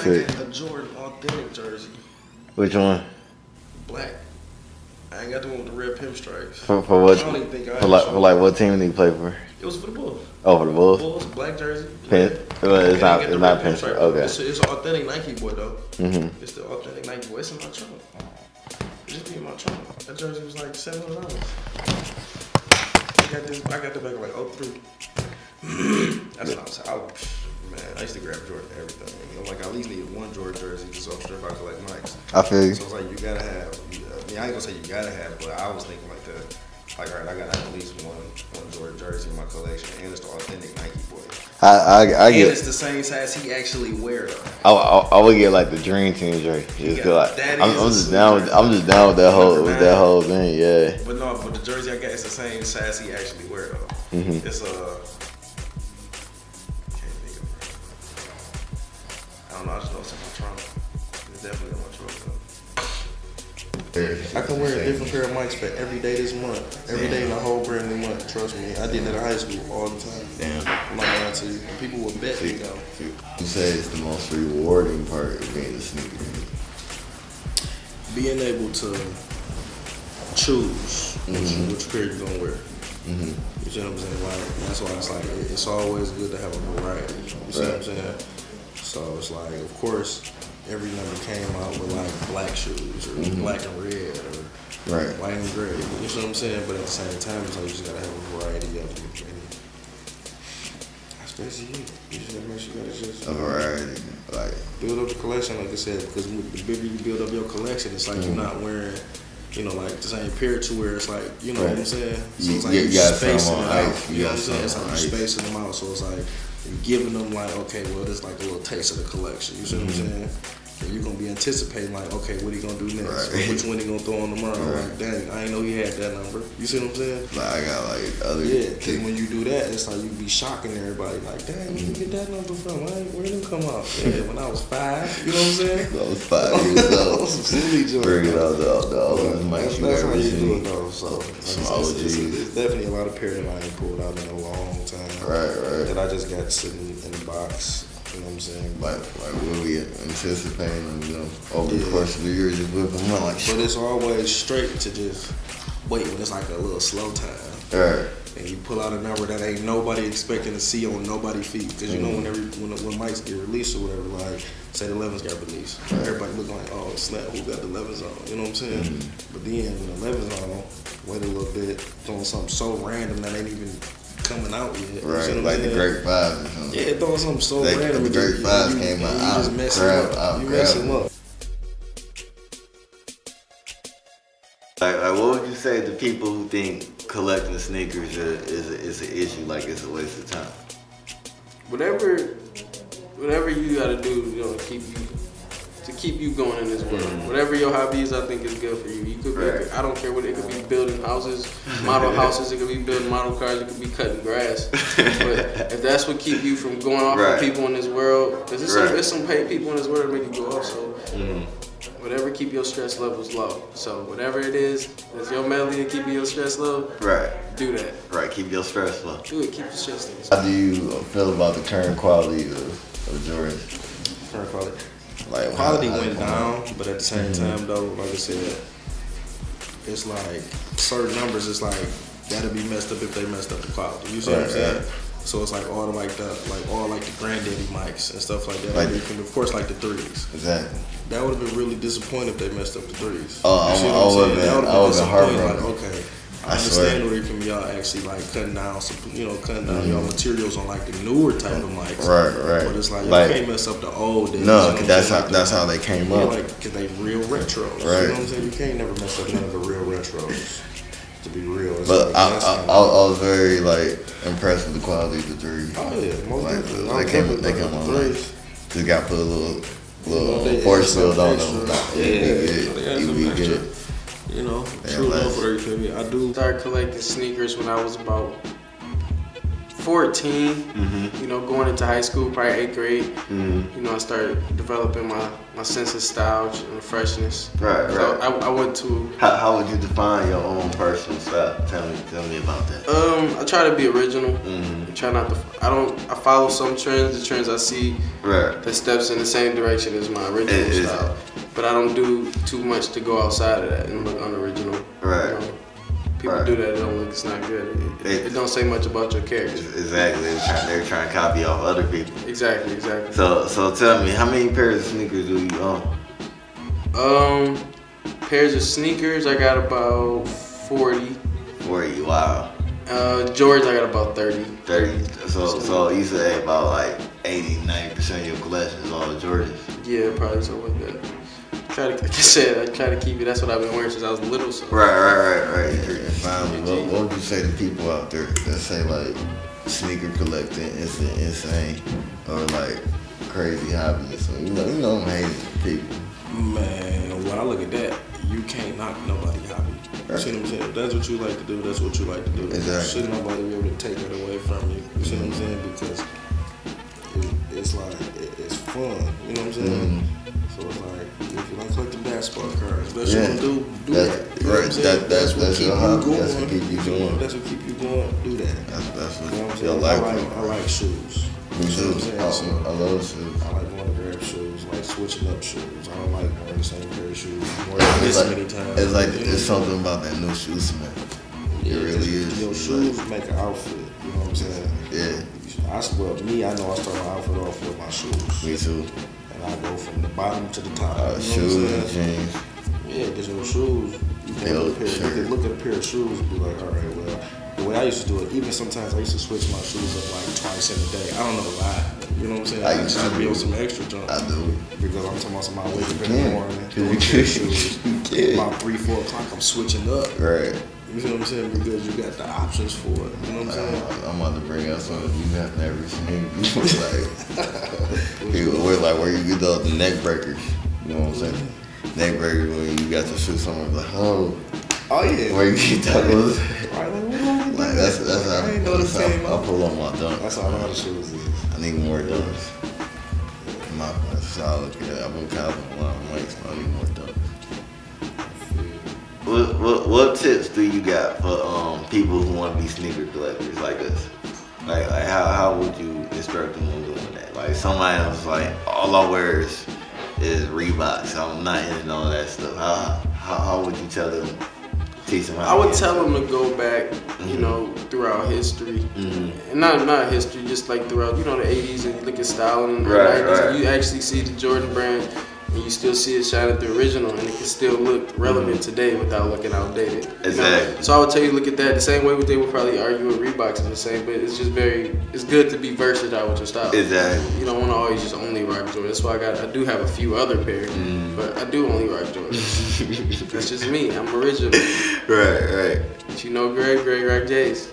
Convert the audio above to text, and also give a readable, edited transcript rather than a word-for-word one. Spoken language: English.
quick. I got a Jordan authentic jersey. Which one? Black. I ain't got the one with the red pinstripes. For what? I don't even think I for like what team did he play for? It was for the Bulls. Oh, for the Bulls. Bulls, black jersey. It's not pinstripe. Okay. It's an authentic Nike boy though. It's the authentic Nike boy. It's in my trunk. It just be in my trunk. That jersey was like $700. I got the back like 03. That's what I was saying. Man, I used to grab Jordan everything. I'm like, I at least needed one Jordan jersey just off strip. I collect Nikes. I feel you. So it's like you gotta have. I mean, I ain't gonna say you gotta have, but I was thinking like that. Like, all right, I gotta have at least one Jordan jersey in my collection, and it's the authentic Nike boy. I get. And it's the same size he actually wear though. I would get like the Dream Team jersey. Just like, I'm just down with that whole thing. Yeah. But no, but the jersey I got is the same size he actually wear though. It's I don't know, I just know it's in my trunk. It's definitely in my trunk though. I can wear a different pair of mics for every day this month. Every day in the whole brand new month, trust me. I did that in high school all the time. Damn. I'm not lying to you. People would bet me though. You say it's the most rewarding part of being a sneaker. Being able to choose which pair you're gonna wear. You see what I'm saying? Like, that's why it's like, it's always good to have a variety. You see what I'm saying? So it's like, of course, every number came out with like black shoes or black and red or white and gray. You see what I'm saying? But at the same time, it's like you just gotta have a variety of them. That's basically it. You just gotta make sure you gotta just a variety, like build up the collection, like I said. Because the bigger you build up your collection, it's like you're not wearing, you know, like the same pair to where it's like, you know what I'm saying? So it's like you're spacing them out. You know what I'm saying? It's like you're spacing them out. So it's like you're giving them like, okay, well, this is like a little taste of the collection. You see what I'm saying? And you're gonna be anticipating like, okay, what he gonna do next? Or which one he gonna throw on tomorrow? Like, dang, I ain't know he had that number. You see what I'm saying? Like I got like other. Yeah. Then when you do that, it's like you be shocking everybody. Like, dang, where you get that number from? Where did it come out? Yeah, when I was 5. You know what I'm saying? I was 5 years old. Some silly joke. Bring it out the mics. That's how you do it though. So some OGs. It's definitely a lot of pair that I ain't pulled out in a long time. Right. That I just got sitting in the box. You know what I'm saying? Like we'll be anticipating, you know, over the course of the year, just whip them out. Like, but it's always straight to just wait when it's like a little slow time. Right. And you pull out a number that ain't nobody expecting to see on nobody's feet. Because you know when mics get released or whatever, like say the 11s got released, everybody look like, oh snap, who got the 11s on? You know what I'm saying? But then when the 11s on, wait a little bit, throwing something so random that ain't even coming out yet. Right, like the Great 5 or something. Yeah, throwing something so random. The Great 5 came out. You just mess them up. Like, what would you say to people who think collecting sneakers is an issue, like it's a waste of time? Whatever you gotta do, you know, to keep you going in this world. Whatever your hobby is, I think is good for you. You could be, I don't care what it could be, building houses, model houses. It could be building model cars. It could be cutting grass. But if that's what keep you from going off with people in this world, because there's some paid people in this world that make you go off. So whatever keep your stress levels low. So whatever it is, that's your melody to keep your stress low. Do that. Keep your stress low. Do it. Keep your stress low. How do you feel about the current quality of Jordans? Current quality. Like quality went down, but at the same time though, like I said, it's like certain numbers. It's like that'll be messed up if they messed up the quality. You see what I'm saying? So it's like all the granddaddy mics and stuff like that. Like, of course, like the 3s. Exactly. That would have been really disappointing if they messed up the 3s. Oh, I would have been heartbroken. Like, okay. I understand where it can be y'all actually like cutting down some, y'all materials on like the newer type of mics. Right. But it's like you can't mess up the old days. No, cause that's how they came up. Like, cause they real retros. You know what I'm saying? You can't never mess up none of the real retros. To be real. But I was very like impressed with the quality of the 3s. Oh yeah, most like, they come on like, just got put a little force field on them. You be good. You know, true love for everything. I do start collecting sneakers when I was about 14, you know, going into high school, probably 8th grade, you know, I started developing my sense of style and freshness. Right, so right. I went to... How would you define your own personal style? Tell me about that. I try to be original. I try not to... I follow some trends, the trends I see that steps in the same direction as my original style. But I don't do too much to go outside of that and look unoriginal. Right. You know? People do that, it don't look, it's not good. It don't say much about your character. Exactly, they're trying to copy off other people. Exactly. So tell me, how many pairs of sneakers do you own? Pairs of sneakers, I got about 40. 40, wow. Jordans, I got about 30. 30, so you say about like 80-90% of your collection is all Jordans? Yeah, probably something like that. Like I said, I try to keep it. That's what I've been wearing since I was little. So. Right. Finally, what would you say to people out there that say like sneaker collecting is insane or like crazy hobby? So you know, I'm hating people. Man, when I look at that, you can't knock nobody's hobby. You see what I'm saying? If that's what you like to do, that's what you like to do. Exactly. Should nobody be able to take it away from you? You see what I'm saying? Because it's like it's fun. You know what I'm saying? So it's like, if you like collecting basketball cards, that's what you do that. You know right, that's what keep you going. That's what keep you going. That's what keep you going. Do that. That's what you know what I'm saying? I like shoes. Me too. I love shoes. I like going to grab shoes, like switching up shoes. I don't like wearing the same pair of shoes more than this many times. It's like it's something about that new shoe smell. It really is. Your shoes make an outfit. You know what I'm saying? Yeah. I know I start my outfit off with my shoes. Me too. And I go from the bottom to the top. You know shoes, jeans. Yeah, because your shoes, you can look at a pair of shoes and be like, all right, well, the way I used to do it, even sometimes I used to switch my shoes up like twice in a day. I don't know why. You know what I'm saying? I used to be on some extra junk. I do. Because I'm talking about somebody waking up in the morning, doing shoes. About 3-4 o'clock, I'm switching up. Right. You know what I'm saying? Because you got the options for it. You know what I'm saying? I'm about to bring out something you have never seen before. Where you get the neck breakers. You know what I'm saying? Neck breakers when you got to shoot someone like, oh yeah. Where you get those? Like that's how I ain't know this came up. I pull on my dunk. That's all the shoes is. I need more dunks. That's how I look at it. I've been kind of a lot of weights, so I need more dunks. What tips do you got for people who want to be sneaker collectors like us? Like how would you instruct them on doing that? Like somebody else like all I wear is Reeboks. I'm not into all that stuff. How would you tell them? Teach them how. I would tell them to go back, you know, throughout history, and not history, just like throughout, you know, the '80s, and you look at styling, and the '90s, and you actually see the Jordan brand. And you still see it shining through original, and it can still look relevant today without looking outdated. Exactly. Know? So I would tell you, look at that the same way they would probably argue with Reeboks in the same, but it's just it's good to be versatile with your style. Exactly. You don't want to always just only rock Jordan. That's why I do have a few other pairs, but I do only rock Jordan. That's just me. I'm original. Right. But you know, Greg rock J's.